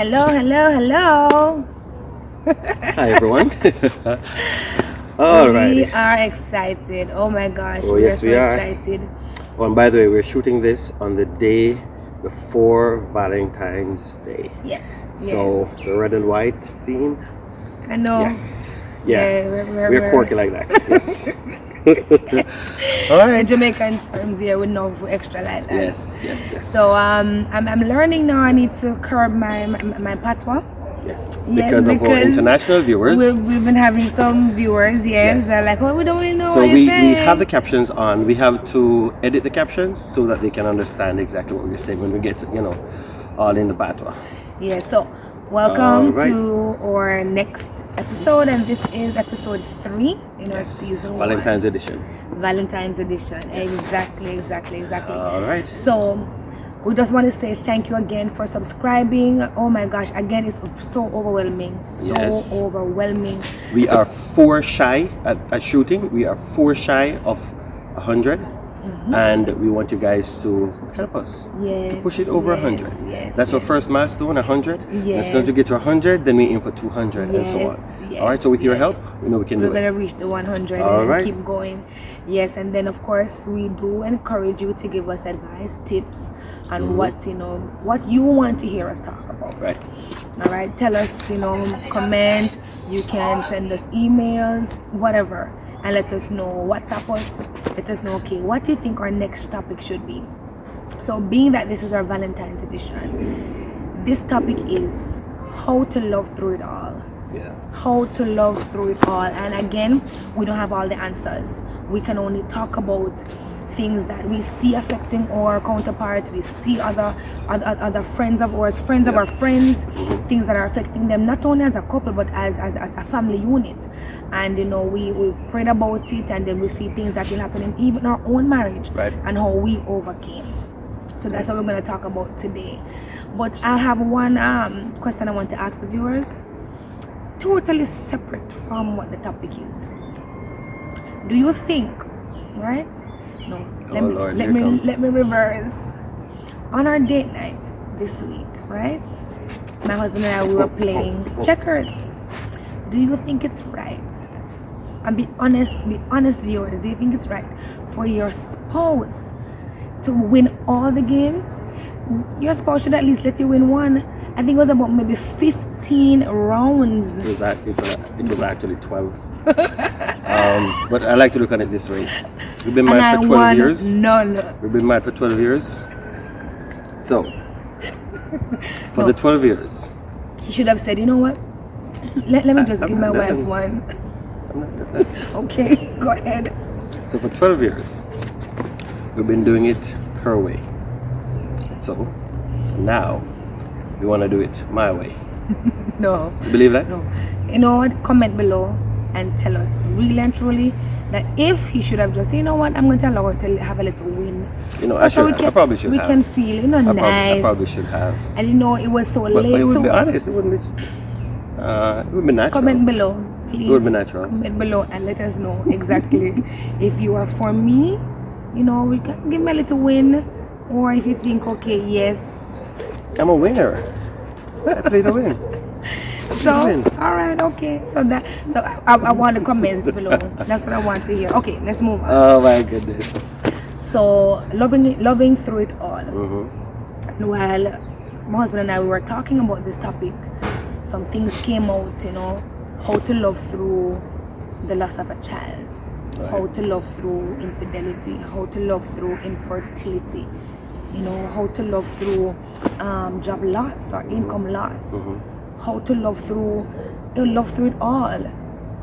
Hello. Hi, everyone. All right. We are excited. Oh my gosh, Oh, we yes, are so we are. excited. Oh, and by the way, we're shooting this on the day before Valentine's Day. Yes. So the red and white theme. I know. Yes. Yeah. we're quirky like that. Yes. All In right. Jamaican terms, yeah, we know extra like that. Yes. So I'm learning now. I need to curb my patois. Yes. Yes, Because of our international viewers. We've been having some viewers, Yes. they're like, well, we don't really know So what we you're saying. have the captions on. We have to edit the captions so that they can understand exactly what we're saying when we get, all in the patois. Yeah, so welcome Alright. to our next episode, and this is episode 3 in our season 1. Valentine's edition. Valentine's edition. Yes. Exactly. All right. So we just want to say thank you again for subscribing. Oh my gosh, again, it's so overwhelming. Yes. Overwhelming. We are 4 shy at shooting. We are 4 shy of 100. And we want you guys to help us to push it over 100. That's our first milestone, 100. As soon as we get to 100, then we aim for 200 and so on. All right, so with your help, we know we can do it. We're going to reach the 100 All and right. keep going. Yes, and then of course, we do encourage you to give us advice, tips, and what you want to hear us talk about. Right. All right, tell us, comment. You can send us emails, whatever, and let us know. WhatsApp us. Let us know, okay, what do you think our next topic should be? So being that this is our Valentine's edition, this topic is how to love through it all. Yeah. How to love through it all. And again, we don't have all the answers. We can only talk about things that we see affecting our counterparts. We see other friends of ours, friends of our friends, things that are affecting them, not only as a couple but as a family unit. And we prayed about it, and then we see things that will happen in even our own marriage, Right. and how we overcame. So that's what we're going to talk about today. But I have one question I want to ask the viewers, totally separate from what the topic is. Do you think, right? No, let me reverse. On our date night this week, right? My husband and I, we were playing checkers. Do you think it's right? And be honest, viewers. Do you think it's right for your spouse to win all the games? Your spouse should at least let you win one. I think it was about maybe 15 rounds. It was actually 12. But I like to look at it this way. We've been married for 12 years. None. We've been married for 12 years. So, for the 12 years. He should have said, you know what? Let me just give my wife one. Okay, go ahead. So for 12 years, we've been doing it her way. So, now, we want to do it my way. No. You believe that? No. You know what? Comment below and tell us really and truly that if he should have just, you know what, I'm going to allow her to have a little win. I probably should have. We can feel, nice. I probably should have. And it was so But late. it would be honest, it wouldn't be natural. Comment below, please. It would be natural. Comment below and let us know exactly if you are for me, we can give me a little win, or if you think, okay, yes. I'm a winner. I played to win. So, all right, okay. So I want the comments below. That's what I want to hear. Okay, let's move on. Oh my goodness. So loving through it all. And while my husband and I, we were talking about this topic, some things came out, how to love through the loss of a child, right. How to love through infidelity, how to love through infertility, how to love through job loss or income loss, how to love through it all.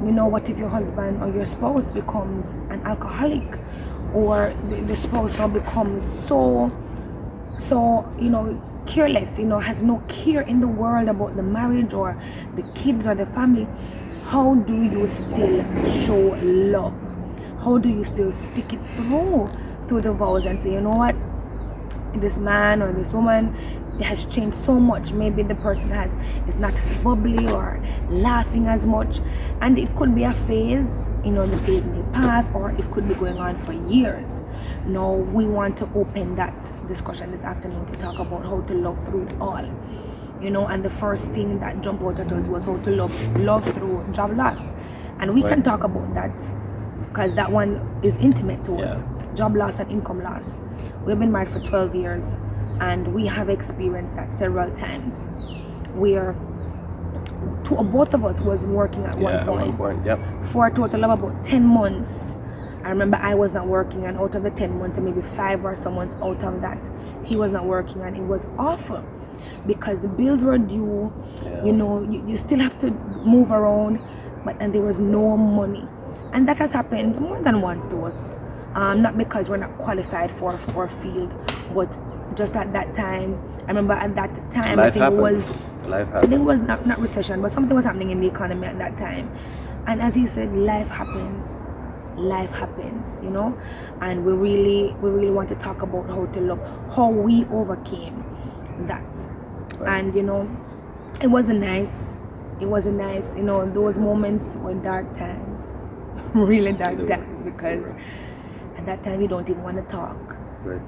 What if your husband or your spouse becomes an alcoholic, or the spouse now becomes so careless, has no care in the world about the marriage or the kids or the family. How do you still show love? How do you still stick it through the vows and say, you know what, this man or this woman has changed so much. Maybe the person is not as bubbly or laughing as much, and it could be a phase. The phase may pass, or it could be going on for years. We want to open that discussion this afternoon to talk about how to love through it all. you know, and the first thing that jumped out at us was how to love through job loss. And we can talk about that because that one is intimate to us. Job loss and income loss. We've been married for 12 years and we have experienced that several times where both of us was working at one point. For a total of about 10 months. I remember I was not working, and out of the 10 months and maybe 5 or so months out of that he was not working, and it was awful because the bills were due. You know, you still have to move around, and there was no money. And that has happened more than once to us, not because we're not qualified for our field, but just at that time. I remember at that time I think it was not recession, but something was happening in the economy at that time. And as he said, life happens, you know. And we really want to talk about how to love, how we overcame that. And you know, it wasn't nice, you know. Those moments were dark times, really dark times, because at that time you don't even want to talk,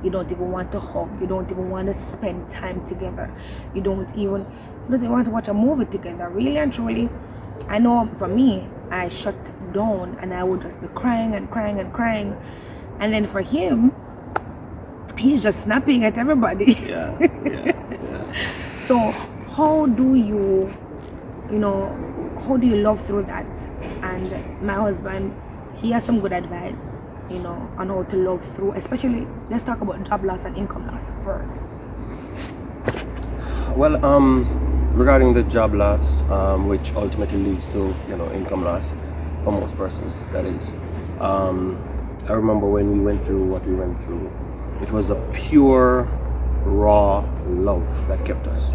you don't even want to hug, you don't even want to spend time together, you don't even want to watch a movie together, really and truly. I know for me, I shut down and I would just be crying and crying and crying. And then for him, he's just snapping at everybody. So how do you love through that? And my husband, he has some good advice, you know, on how to love through, especially, let's talk about job loss and income loss first. Well, regarding the job loss, which ultimately leads to, you know, income loss for most persons, that is. I remember when we went through what we went through, it was a pure, raw love that kept us.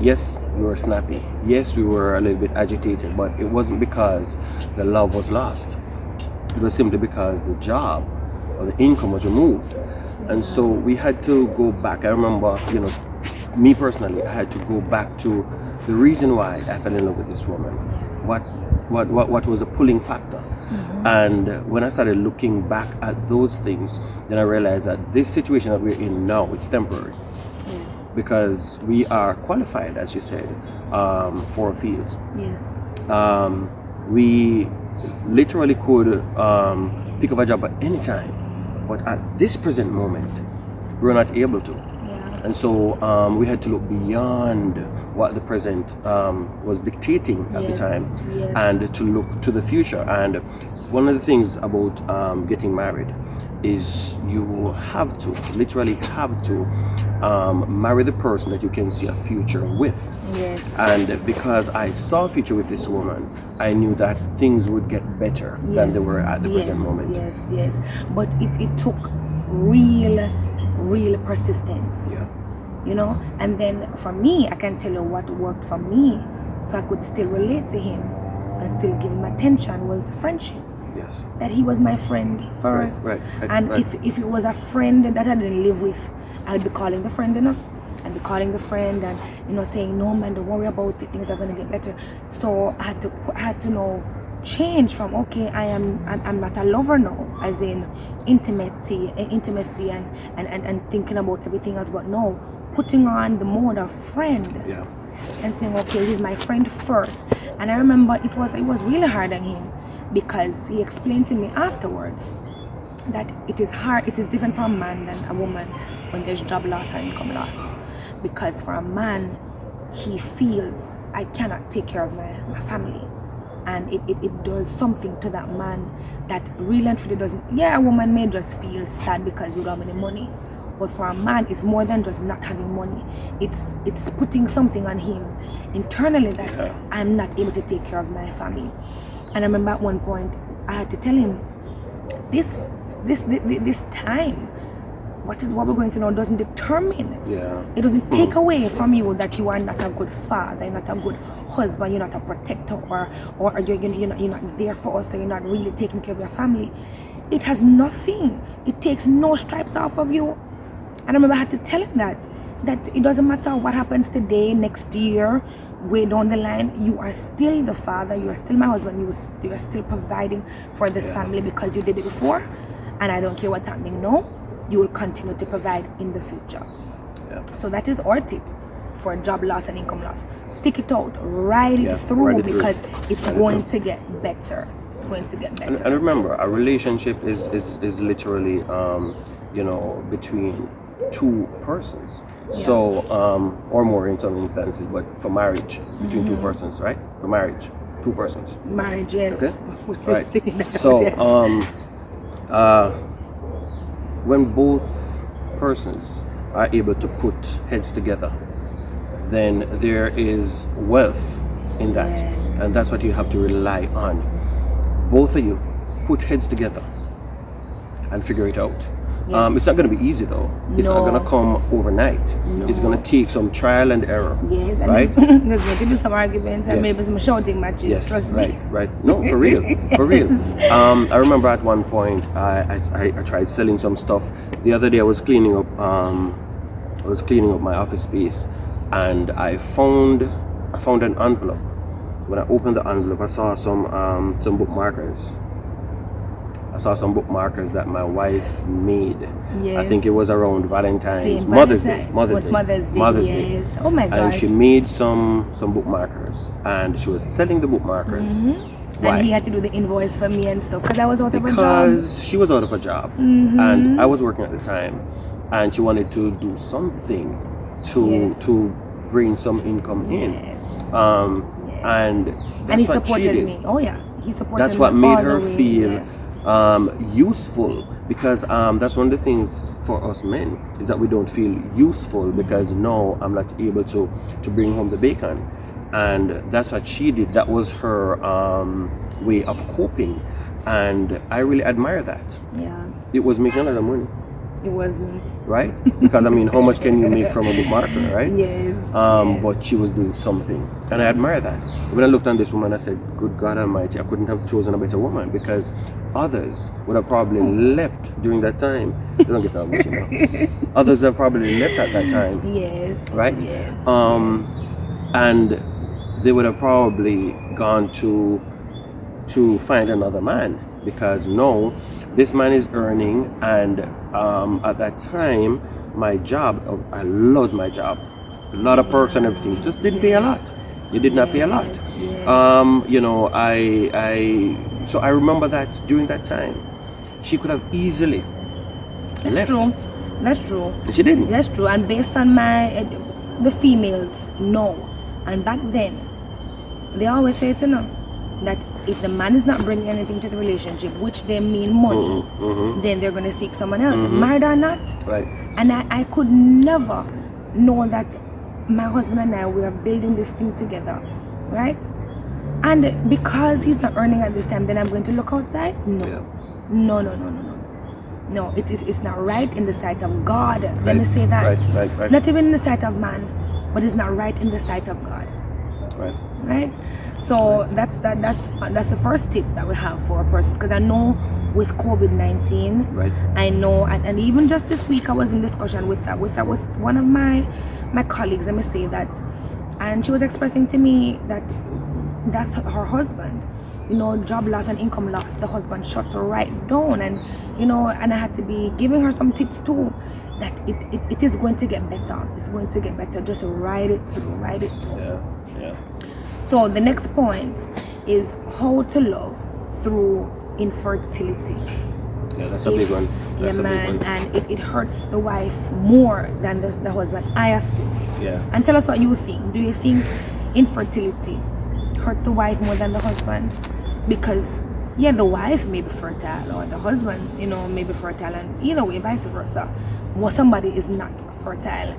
Yes, we were snappy. Yes, we were a little bit agitated, but it wasn't because the love was lost. It was simply because the job or the income was removed. And so we had to go back. I remember, you know, me personally, I had to go back to the reason why I fell in love with this woman. What was a pulling factor? And when I started looking back at those things, then I realized that this situation that we're in now, it's temporary. Because we are qualified, as you said, for our fields. We literally could pick up a job at any time, but at this present moment, we're not able to. And so we had to look beyond what the present was dictating at the time, and to look to the future. And one of the things about getting married is you literally have to marry the person that you can see a future with. And because I saw a future with this woman, I knew that things would get better than they were at the present moment. But it took real persistence, you know. And then for me, I can tell you what worked for me, so I could still relate to him and still give him attention, was friendship. That he was my friend first. And if it was a friend that I didn't live with, I'd be calling the friend, you know. I'd be calling the friend and, you know, saying, no man, don't worry about it, things are gonna get better. So I had to know, change from, okay, I'm not a lover now, as in intimacy and thinking about everything else, but no, putting on the mode of friend. And saying, okay, he's my friend first. And I remember it was really hard on him, because he explained to me afterwards that it is different for a man than a woman when there's job loss or income loss. Because for a man, he feels, I cannot take care of my family, and it does something to that man that really and truly doesn't. A woman may just feel sad because we don't have any money, but for a man, it's more than just not having money. It's putting something on him internally that I'm not able to take care of my family. And I remember at one point I had to tell him, this time, what we're going through now doesn't determine. It doesn't take away from you that you are not a good father, you're not a good husband, you're not a protector, or you're not there for us, so you're not really taking care of your family. It has nothing. It takes no stripes off of you. And I remember I had to tell him that it doesn't matter what happens today, next year, way down the line, you are still the father, you are still my husband, you are still providing for this family because you did it before, and I don't care what's happening now, you will continue to provide in the future. So that is our tip for job loss and income loss. Stick it out, ride it through, because it's going to get better. It's going to get better. And remember, a relationship is literally, between two persons. Yeah. So, or more in some instances, but for marriage, between two persons, right? For marriage, two persons. Marriage, yes. Okay? Right. Sticking that So, yes. When both persons are able to put heads together, then there is wealth in that. Yes. And that's what you have to rely on. Both of you put heads together and figure it out. Yes. It's not going to be easy though. It's not going to come overnight. No. It's going to take some trial and error. Yes, and right? there's going to be some arguments and maybe some shouting matches. Yes, trust me. Right. No, for real, for real. I remember at one point I tried selling some stuff. The other day I was cleaning up my office space, and I found an envelope. When I opened the envelope, I saw some bookmarkers. I saw some bookmarkers that my wife made. Yes. I think it was around Valentine's, Mother's Day. Mother's Day. Yes. Oh my gosh. And she made some bookmarkers, and she was selling the bookmarkers. Why? And he had to do the invoice for me and stuff because I was out of a job. Because she was out of a job, and I was working at the time, and she wanted to do something to bring some income in. Yes. And he what supported she did. me. Oh yeah, he supported me. That's what made all her the way. feel useful, because that's one of the things for us men, is that we don't feel useful because no, I'm not able to bring home the bacon. And that's what she did. That was her way of coping, and I really admire that. Yeah. It was making a lot of money. It wasn't. Right? Because I mean, how much can you make from a bookmarker, right? Yes. But she was doing something, and I admire that. When I looked on this woman, I said, good God Almighty, I couldn't have chosen a better woman, because others would have probably left during that time. They don't get that much, you know. Others have probably left at that time. Yes. Right? Yes. And they would have probably gone to find another man, because no, this man is earning, and at that time, my job, I loved my job. A lot of perks and everything, just didn't pay a lot. You did not pay a lot. Yes. So I remember that during that time, she could have easily left. That's true. And she didn't. That's true. And based on the females know, and back then, they always say to know that if the man is not bringing anything to the relationship, which they mean money, then they're going to seek someone else, married or not. Right. And I could never know that my husband and I, we are building this thing together, right? And because he's not earning at this time, then I'm going to look outside? No. Yeah. No, it's not right in the sight of God. Right. Let me say that. Right. Not even in the sight of man, but it's not right in the sight of God. Right. So that's the first tip that we have for a person, because I know with COVID-19, right, I know, and even just this week I was in discussion with one of my colleagues, let me say that, and she was expressing to me that that's her husband, job loss and income loss, the husband shuts her right down, and and I had to be giving her some tips too, that it is going to get better. It's going to get better. Just ride it through. Yeah. So the next point is how to love through infertility. Yeah, that's a big one. And it hurts the wife more than the husband, I assume. Yeah. And tell us what you think. Do you think infertility hurts the wife more than the husband? Because the wife may be fertile, or the husband, may be fertile, and either way, vice versa. Well, somebody is not fertile.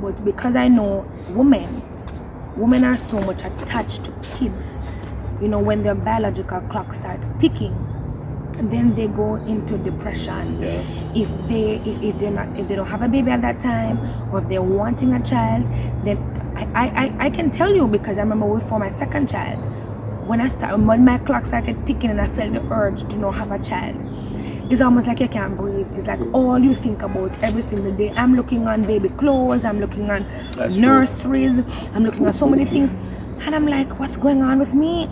But because I know women are so much attached to kids, when their biological clock starts ticking, then they go into depression. Yeah. If they don't have a baby at that time, or if they're wanting a child, then I can tell you, because I remember for my second child, when my clock started ticking and I felt the urge to not have a child, it's almost like you can't breathe. It's like all you think about every single day. I'm looking on baby clothes, I'm looking on nurseries, I'm looking at so many things, and I'm like, what's going on with me?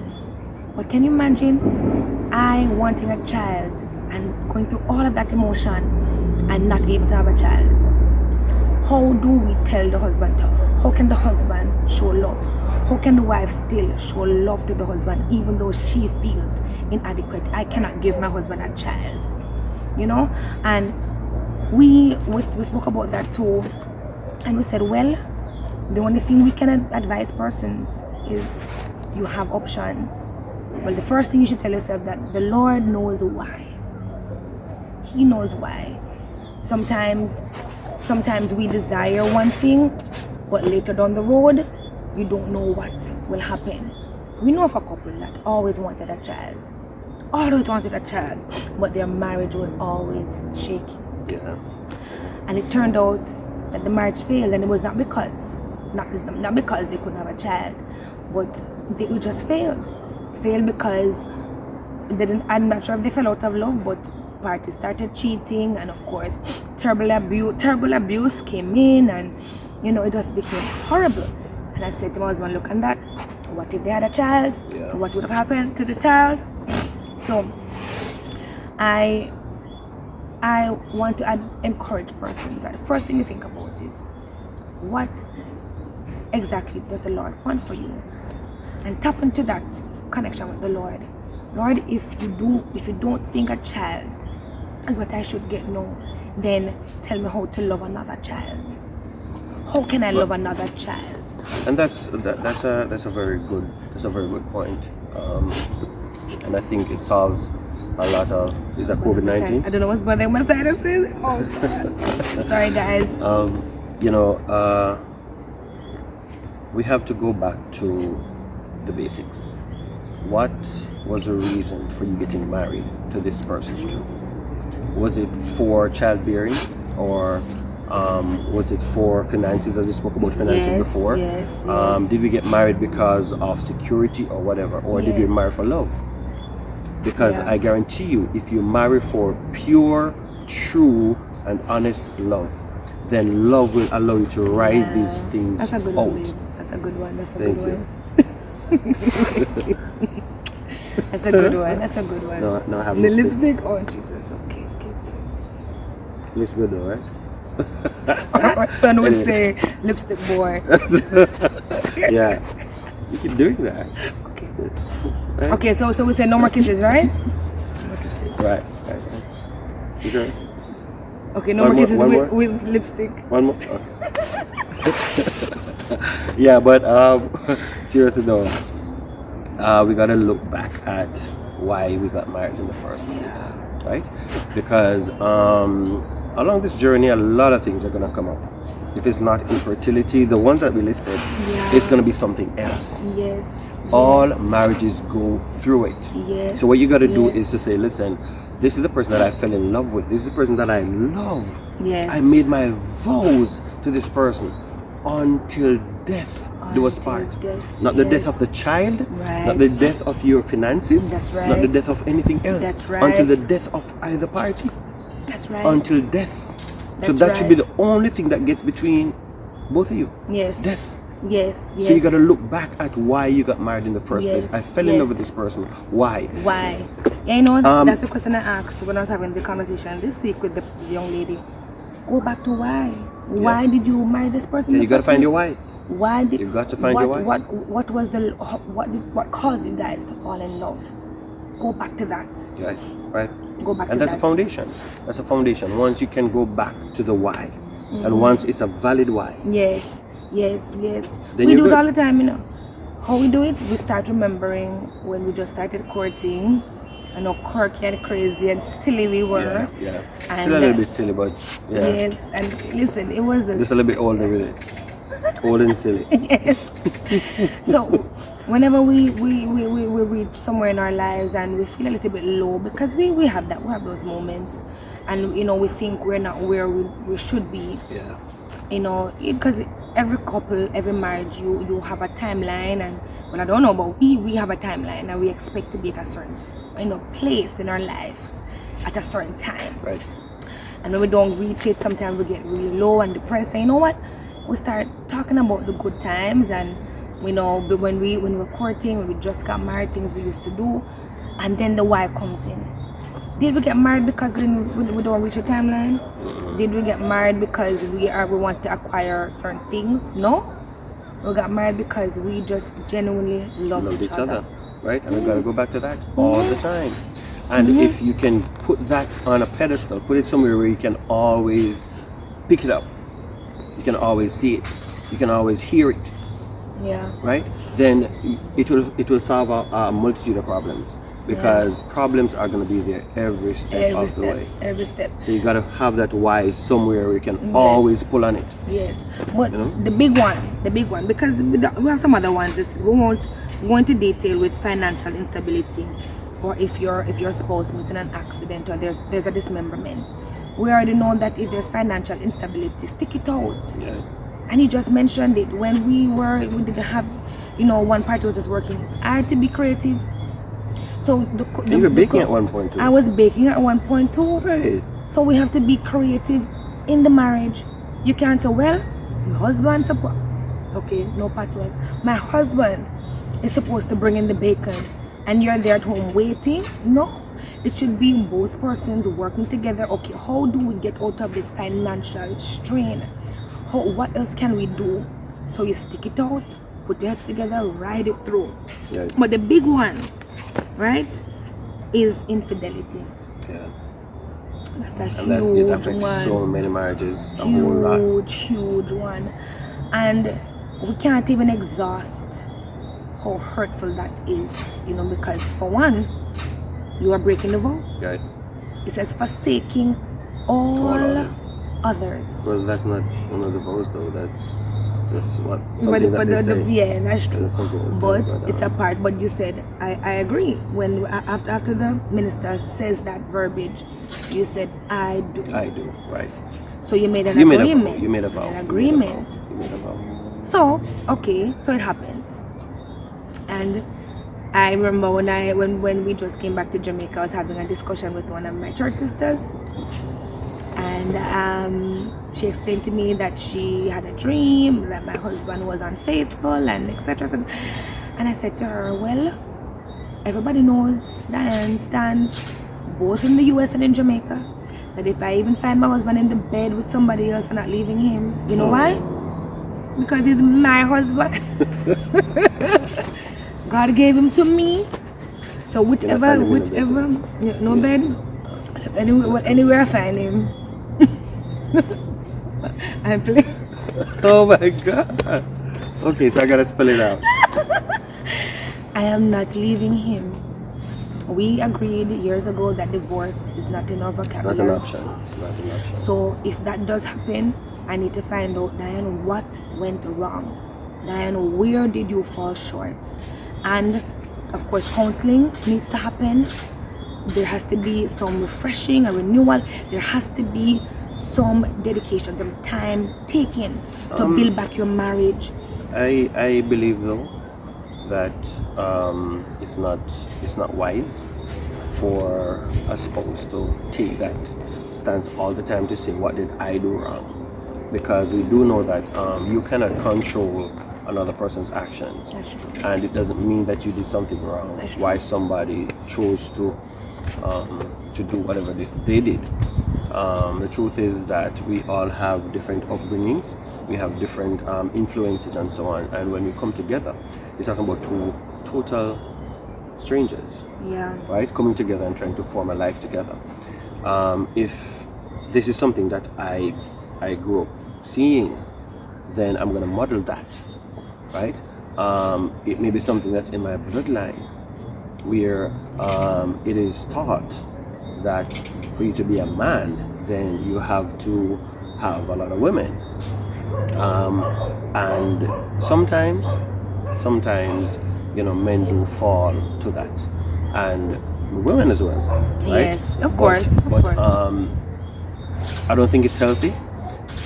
But can you imagine I wanting a child and going through all of that emotion and not able to have a child? How do we tell the husband to How can the husband show love? How can the wife still show love to the husband even though she feels inadequate? I cannot give my husband a child, you know. And we spoke about that too, and we said, well, the only thing we can advise persons is you have options. Well, the first thing you should tell yourself that the Lord knows why. He knows why. Sometimes we desire one thing, but later down the road you don't know what will happen. We know of a couple that always wanted a child, but their marriage was always shaky. Yeah. And it turned out that the marriage failed, and it was not because they couldn't have a child, but it just failed because they didn't. I'm not sure if they fell out of love, but parties started cheating, and of course terrible abuse came in, and it just became horrible. And I said to my husband, look, and that, what if they had a child? Yeah. What would have happened to the child? So I want to encourage persons that the first thing you think about is, what exactly does the Lord want for you? And tap into that connection with the Lord. Lord, if you don't think a child is what I should get now, then tell me how to love another child. How can I love another child? And that's a very good point. And I think it solves a lot of, is that COVID-19? I don't know what's bothering my sinuses. Oh God. Sorry guys. We have to go back to the basics. What was the reason for you getting married to this person? Was it for childbearing, or was it for finances, as we spoke about finances before? Yes. Did we get married because of security or whatever? Or did we marry for love? Because I guarantee you, if you marry for pure, true, and honest love, then love will allow you to ride these things out. That's a good one. That's a good one. That's a good one. No, I have the lipstick. Oh Jesus. Okay. Looks good though, right? Our son would say, lipstick boy. Yeah, you keep doing that. Okay. Right? Okay, so we say no more kisses, right? No more kisses. Right. You sure? Okay, no more kisses with lipstick. One more. Okay. Yeah, but seriously though, we gotta look back at why we got married in the first place, right? Because along this journey, a lot of things are gonna come up. If it's not infertility, the ones that we listed, it's gonna be something else. Yes. All marriages go through it. Yes. So what you gotta do is to say, listen, this is the person that I fell in love with. This is the person that I love. Yes. I made my vows to this person until death do us part. Not the death of the child, not the death of your finances, not the death of anything else. That's right. Until the death of either party. That's right. Until death. So that should be the only thing that gets between both of you. Yes. Death. Yes. So you gotta look back at why you got married in the first place. I fell in love with this person. Why? Why? Yeah, that's the question I asked when I was having the conversation this week with the young lady. Go back to why. Why did you marry this person? You gotta find your why. Why did you got to find your why? What caused you guys to fall in love? Go back to that. Yes, right. Go back and to that's that. a foundation. That's a foundation. Once you can go back to the why, and once it's a valid why. Yes. Then we do it all the time, How we do it? We start remembering when we just started courting, and how quirky and crazy and silly we were. Yeah. And Still a little bit silly, but yeah. Yes, and listen, it was just a little bit older with it. Old and silly. Yes. So whenever we reach somewhere in our lives and we feel a little bit low, because we have those moments, and we think we're not where we should be. Yeah. Because every couple, every marriage, you have a timeline, and I don't know, but we have a timeline, and we expect to be at a certain place in our lives at a certain time. Right. And when we don't reach it, sometimes we get really low and depressed. And you know what? We start talking about the good times, and when we're courting, when we just got married, things we used to do, and then the why comes in. Did we get married because we don't reach a timeline? Did we get married because we want to acquire certain things? No. We got married because we just genuinely loved each other. Right? And we got to go back to that all the time. And if you can put that on a pedestal, put it somewhere where you can always pick it up, you can always see it, you can always hear it. Yeah. Right? Then it will solve a multitude of problems, because problems are going to be there every step of the way. Every step. So you got to have that why somewhere where you can always pull on it. Yes, but the big one, because we have some other ones. We won't go into detail with financial instability, or if your spouse meets in an accident, or there's a dismemberment. We already know that if there's financial instability, stick it out. Yes. And you just mentioned it when we didn't have, one party was just working. I had to be creative. So you were baking at one point too. I was baking at one point too. Right. So we have to be creative in the marriage. You can't say, well, my husband okay, no patois. My husband is supposed to bring in the bacon and you're there at home waiting. No, it should be both persons working together. Okay, how do we get out of this financial strain? What else can we do? So you stick it out, put your heads together, ride it through. Yeah. But the big one, right, is infidelity. Yeah. That's a And huge it affects one. so many marriages, a whole lot. Huge one. And we can't even exhaust how hurtful that is, because for one, you are breaking the vow. Right. It says forsaking all others. Well, that's not one of the vows though, that's just what that's true. But it's a part. But you said I agree. When after the minister says that verbiage, you said I do. I do, right. So you made an agreement. You made a vow. An agreement. You made a vow. So okay, so it happens. And I remember when we just came back to Jamaica, I was having a discussion with one of my church sisters, and she explained to me that she had a dream that my husband was unfaithful and etc. And I said to her, well, everybody knows Dianne stands both in the US and in Jamaica, that if I even find my husband in the bed with somebody else and not leaving him, you know why? Because he's my husband. God gave him to me. So whichever, no bed, anywhere I find him. I'm playing. Oh my God. Okay, so I gotta spell it out. I am not leaving him. We agreed years ago that divorce is not in our vocabulary. It's not an option. So if that does happen, I need to find out, Dianne, what went wrong? Dianne, where did you fall short? And of course, counseling needs to happen. There has to be some refreshing, a renewal. There has to be some dedication, some time taken to build back your marriage. I believe though that it's not wise for a spouse to take that stance all the time to say, what did I do wrong? Because we do know that you cannot control another person's actions. That's true. And it doesn't mean that you did something wrong. That's true. Why somebody chose to do whatever they did. The truth is that we all have different upbringings, we have different influences and so on, and when we come together, you're talking about two total strangers, right, coming together and trying to form a life together. If this is something that I grew up seeing, then I'm going to model that, right? It may be something that's in my bloodline, where it is taught that for you to be a man, then you have to have a lot of women, and sometimes men do fall to that, and women as well, right? Yes, of course. But I don't think it's healthy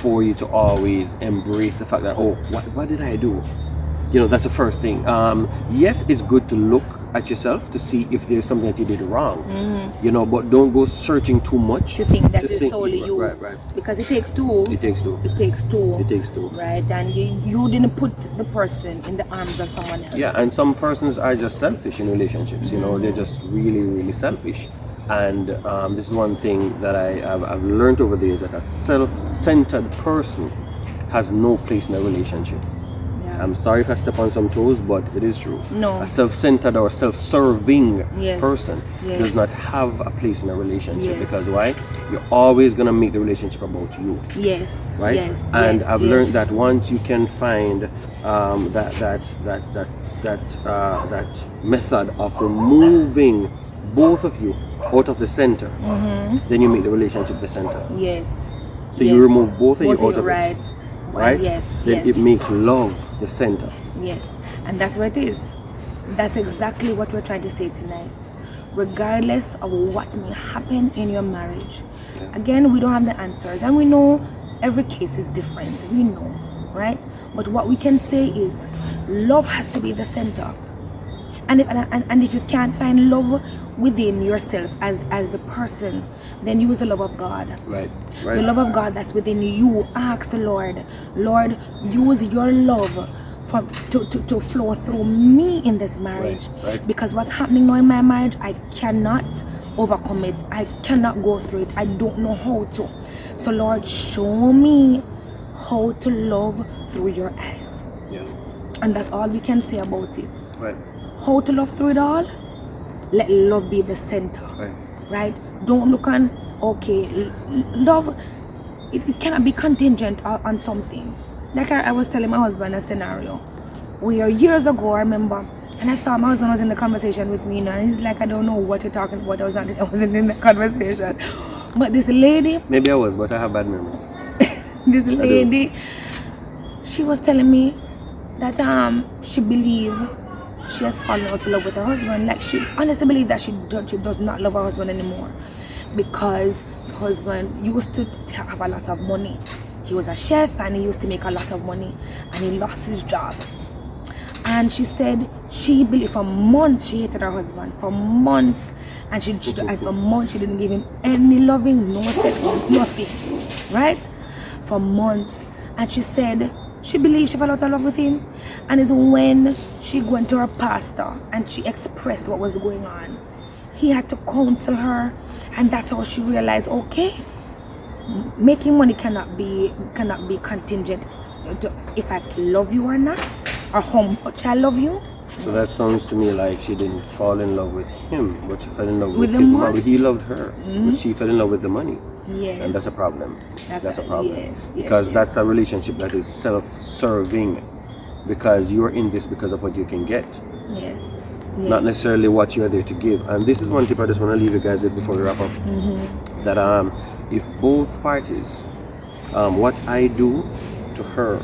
for you to always embrace the fact that, oh, what did I do? That's the first thing. Yes, it's good to look at yourself to see if there's something that you did wrong, but don't go searching too much to think that it's solely you, right, because it takes two, right? And you didn't put the person in the arms of someone else. Yeah, and some persons are just selfish in relationships. They're just really, really selfish. And this is one thing that I've learned over the years, that a self-centered person has no place in a relationship. I'm sorry if I step on some toes, but it is true. No. A self-centered or self-serving Yes. person Yes. does not have a place in a relationship. Yes. Because why? You're always gonna make the relationship about you. Yes. Right? Yes. And yes, I've yes. learned that once you can find that method of removing both of you out of the center, then you make the relationship the center. Yes. So you remove both of you out of right. it. Right? Yes. Then yes. it makes love the center. Yes, and that's what it is. That's exactly what we're trying to say tonight. Regardless of what may happen in your marriage, again, we don't have the answers, and we know every case is different. We know, right? But what we can say is, love has to be the center. And if you can't find love within yourself as the person, then use the love of God. Right. The love of God that's within you. Ask the Lord, use your love to flow through me in this marriage. Right. Because what's happening now in my marriage, I cannot overcome it. I cannot go through it. I don't know how to. So Lord, show me how to love through your eyes. Yeah. And that's all we can say about it. Right. How to love through it all? Let love be the center. Right? Don't look on, okay, love, it cannot be contingent on something. Like I was telling my husband a scenario where years ago, I remember, and I thought my husband was in the conversation with me, and he's like, I don't know what you're talking about. I wasn't in the conversation. But this lady, maybe I was, but I have bad memory. this lady, she was telling me that she believed she has fallen out of love with her husband. Like, she honestly believes that she does not love her husband anymore, because the husband used to have a lot of money. He was a chef and he used to make a lot of money, and he lost his job. And she said she believed for months she hated her husband, for months, and for months she didn't give him any loving, no sex, nothing, right? For months. And she said she believed she fell out of love with him, and it's when she went to her pastor and she expressed what was going on. He had to counsel her, and that's how she realized, okay, making money cannot be contingent to if I love you or not, or how much I love you. So that sounds to me like she didn't fall in love with him, but she fell in love with the his money. money. He loved her, but she fell in love with the money. Yes. And that's a problem. That's a problem. Yes, because yes. that's a relationship that is self-serving, because you're in this because of what you can get. Yes. Not necessarily what you're there to give. And this is one tip I just want to leave you guys with before we wrap up. That if both parties, what I do to her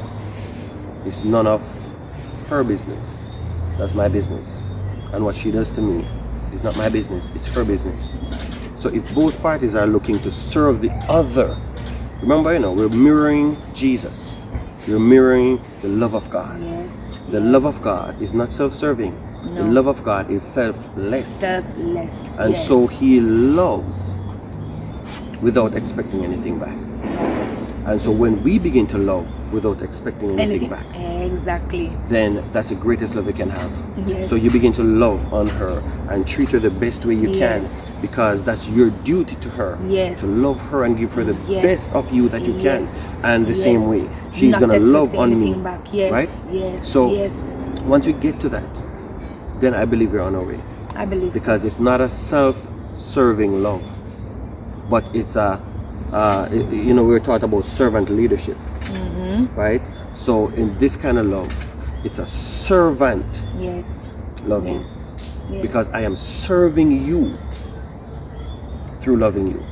is none of her business. That's my business. And what she does to me is not my business, it's her business. So if both parties are looking to serve the other, remember, we're mirroring Jesus. We're mirroring the love of God. Yes. The love of God is not self-serving. No. The love of God is selfless. Selfless. And yes. so he loves without expecting anything back. And so when we begin to love without expecting anything back, exactly, then that's the greatest love we can have. Yes. So you begin to love on her and treat her the best way you Yes. can, because that's your duty to her. Yes. To love her and give her the Yes. best of you that you can. Yes. And the Yes. same way, she's Not gonna love expecting on me. anything back. Yes. Right? Yes. So yes. once we get to that, then I believe we're on our way. I believe Because it's not a self-serving love, but it's a we were taught about servant leadership, right? So in this kind of love, it's a servant Yes. loving, Yes. Yes. because I am serving you through loving you.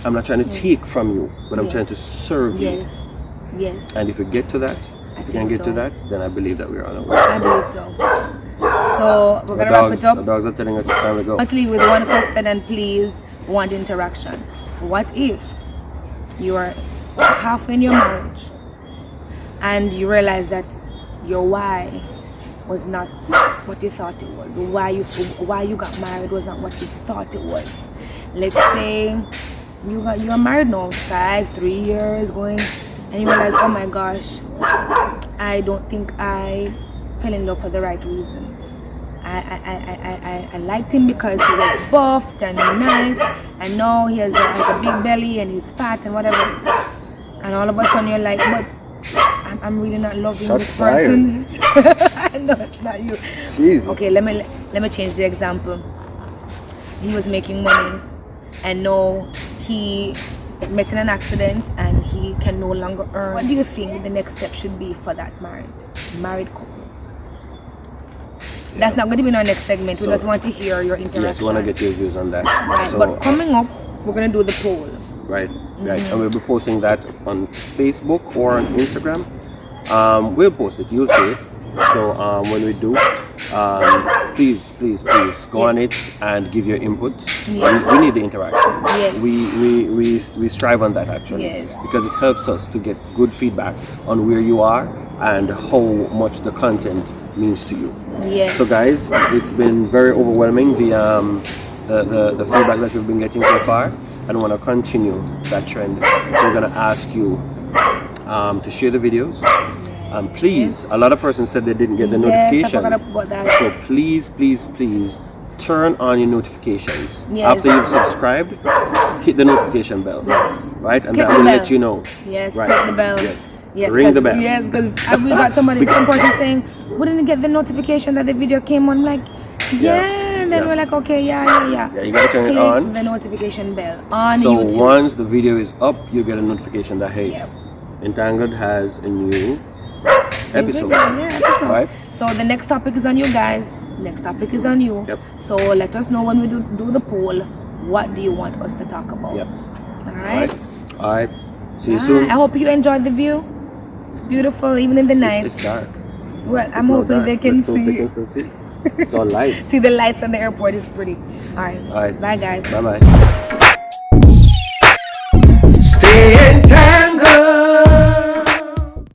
I'm not trying to take from you, but I'm Yes. trying to serve you. Yes. Yes. And if we get to that, if we can think get to so. that, then I believe that we're on our way. I believe so. So we're gonna wrap it The up. dogs are telling us it's time to go. Let's leave with one question, and please, one interaction. What if you are halfway in your marriage and you realize that your why was not what you thought it was? Why you got married was not what you thought it was. Let's say you're married now 3 years going, and you realize, oh my gosh, I don't think I fell in love for the right reasons. I liked him because he was buffed and nice, and now he has a big belly and he's fat and whatever. And all of a sudden you're like, but I'm really not loving Shots this person. No, it's not you. Jesus. Okay, let me change the example. He was making money, and now he met in an accident, and he can no longer earn. What do you think the next step should be for that married couple? That's not going to be in our next segment. We just want to hear your interaction. Yes, we want to get your views on that. Right, So, but coming up, we're going to do the poll. Right. And we'll be posting that on Facebook or on Instagram. We'll post it. You'll see it. So when we do, please go on it and give your input. Yes. We need the interaction. Yes. We strive on that actually. Yes. Because it helps us to get good feedback on where you are and how much the content means to you. Yes. So guys, it's been very overwhelming the feedback that we've been getting so far. I don't want to continue that trend. We're going to ask you to share the videos. Please, a lot of persons said they didn't get the notification. I forgot about that. So please turn on your notifications. Yes. After you've subscribed, hit the notification bell. Yes. Right? And Click that will the let bell. you know. Yes, Right. click the bell. Yes. Ring the bell. Yes, because we got some person saying, we didn't get the notification that the video came on. Like, and then we're like, okay, yeah. Yeah, you gotta turn Click it on. the notification bell on So YouTube. once the video is up, you get a notification that hey, Entangled has a new episode. Episode. Right? So the next topic is on you guys. Next topic is on you. Yep. So let us know when we do the poll. What do you want us to talk about? Yep. All right. See you soon. I hope you enjoyed the view. It's beautiful, even in the night. It's dark. Well, I'm hoping they can see. They can still see. It's all light. See the lights on the airport is pretty. All right. All right. Bye, guys. Bye.